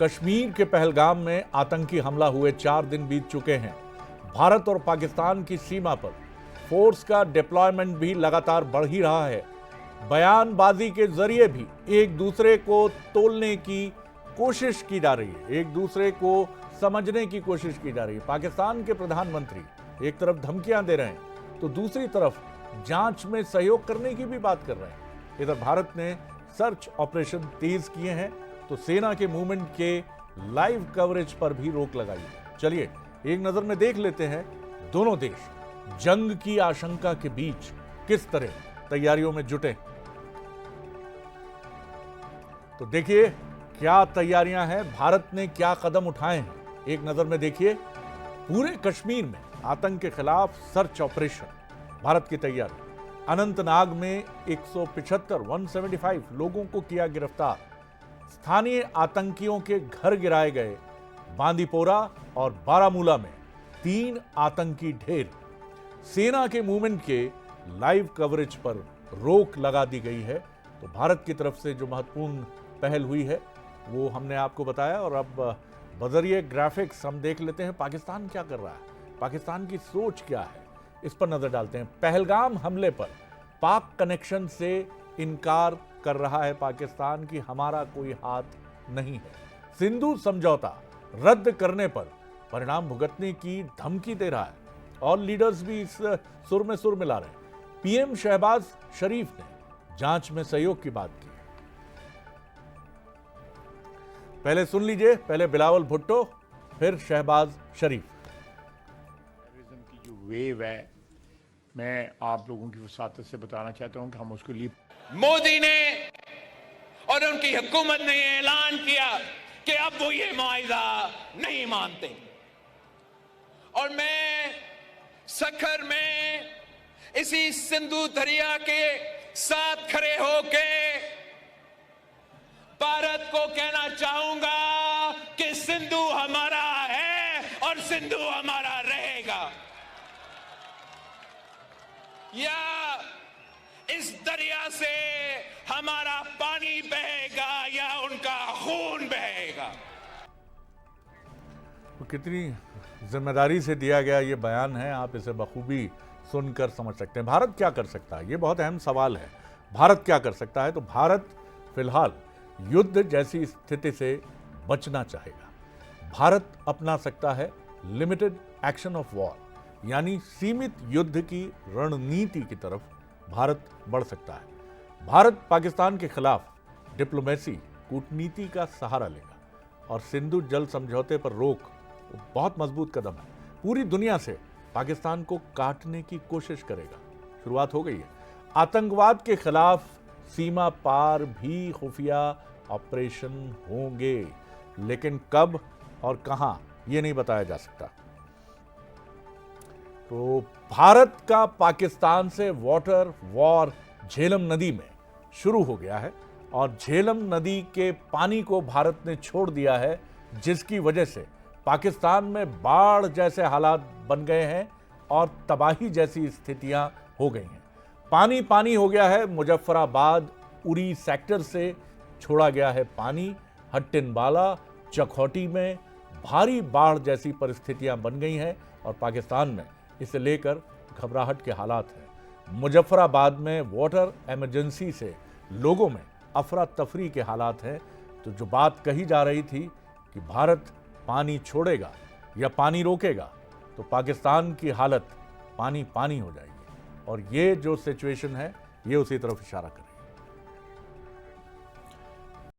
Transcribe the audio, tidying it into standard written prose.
कश्मीर के पहलगाम में आतंकी हमला हुए 4 दिन बीत चुके हैं। भारत और पाकिस्तान की सीमा पर फोर्स का डिप्लॉयमेंट भी लगातार बढ़ ही रहा है। बयानबाजी के जरिए भी एक दूसरे को तोलने की कोशिश की जा रही है, एक दूसरे को समझने की कोशिश की जा रही है। पाकिस्तान के प्रधानमंत्री एक तरफ धमकियां दे रहे हैं तो दूसरी तरफ जांच में सहयोग करने की भी बात कर रहे हैं। इधर भारत ने सर्च ऑपरेशन तेज किए हैं तो सेना के मूवमेंट के लाइव कवरेज पर भी रोक लगाई है। चलिए एक नजर में देख लेते हैं दोनों देश जंग की आशंका के बीच किस तरह तैयारियों में जुटे। तो देखिए क्या तैयारियां हैं, भारत ने क्या कदम उठाए हैं। एक नजर में देखिए, पूरे कश्मीर में आतंक के खिलाफ सर्च ऑपरेशन, भारत की तैयारी। अनंतनाग में 175 लोगों को किया गिरफ्तार। स्थानीय आतंकियों के घर गिराए गए। बांदीपोरा और बारामूला में 3 आतंकी ढेर। सेना के मूवमेंट के लाइव कवरेज पर रोक लगा दी गई है। तो भारत की तरफ से जो महत्वपूर्ण पहल हुई है वो हमने आपको बताया। और अब बजरिए ग्राफिक्स हम देख लेते हैं पाकिस्तान क्या कर रहा है, पाकिस्तान की सोच क्या है, इस पर नजर डालते हैं। पहलगाम हमले पर पाक कनेक्शन से इनकार कर रहा है पाकिस्तान की हमारा कोई हाथ नहीं है। सिंधु समझौता रद्द करने पर परिणाम भुगतने की धमकी दे रहा है और लीडर्स भी इस सुर में सुर मिला रहे हैं। पीएम शहबाज शरीफ ने जांच में सहयोग की बात की। पहले सुन लीजिए, पहले बिलावल भुट्टो फिर शहबाज शरीफ। टेररिज्म की जो वेव है, मैं आप लोगों की वसात से बताना चाहता हूं कि हम उसके लिए मोदी ने और उनकी हुकूमत ने ऐलान किया कि अब वो ये मुआहिदा नहीं मानते। और मैं सखर में इसी सिंधु दरिया के साथ खड़े होके भारत को कहना चाहूंगा कि सिंधु हमारा है और सिंधु हमारा रहेगा। या इस दरिया से हमारा पानी बहेगा या उनका खून बहेगा। तो कितनी जिम्मेदारी से दिया गया ये बयान है, आप इसे बखूबी सुनकर समझ सकते हैं। भारत क्या कर सकता है, ये बहुत अहम सवाल है। भारत क्या कर सकता है? तो भारत फिलहाल युद्ध जैसी स्थिति से बचना चाहेगा। भारत अपना सकता है लिमिटेड एक्शन ऑफ वॉर, यानी सीमित युद्ध की रणनीति की तरफ भारत बढ़ सकता है। भारत पाकिस्तान के खिलाफ डिप्लोमेसी, कूटनीति का सहारा लेगा और सिंधु जल समझौते पर रोक बहुत मजबूत कदम है। पूरी दुनिया से पाकिस्तान को काटने की कोशिश करेगा। शुरुआत हो गई है। आतंकवाद के खिलाफ सीमा पार भी खुफिया ऑपरेशन होंगे, लेकिन कब और कहां यह नहीं बताया जा सकता। तो भारत का पाकिस्तान से वाटर वॉर झेलम नदी में शुरू हो गया है और झेलम नदी के पानी को भारत ने छोड़ दिया है, जिसकी वजह से पाकिस्तान में बाढ़ जैसे हालात बन गए हैं और तबाही जैसी स्थितियां हो गई हैं। पानी पानी हो गया है। मुजफ्फराबाद उरी सेक्टर से छोड़ा गया है पानी। हट्टिनवाला, चखौटी में भारी बाढ़ जैसी परिस्थितियां बन गई हैं और पाकिस्तान में इसे लेकर घबराहट के हालात हैं। मुजफ्फराबाद में वाटर इमरजेंसी से लोगों में अफरा तफरी के हालात हैं। तो जो बात कही जा रही थी कि भारत पानी छोड़ेगा या पानी रोकेगा, तो पाकिस्तान की हालत पानी पानी हो जाएगी और ये जो सिचुएशन है ये उसी तरफ इशारा करे।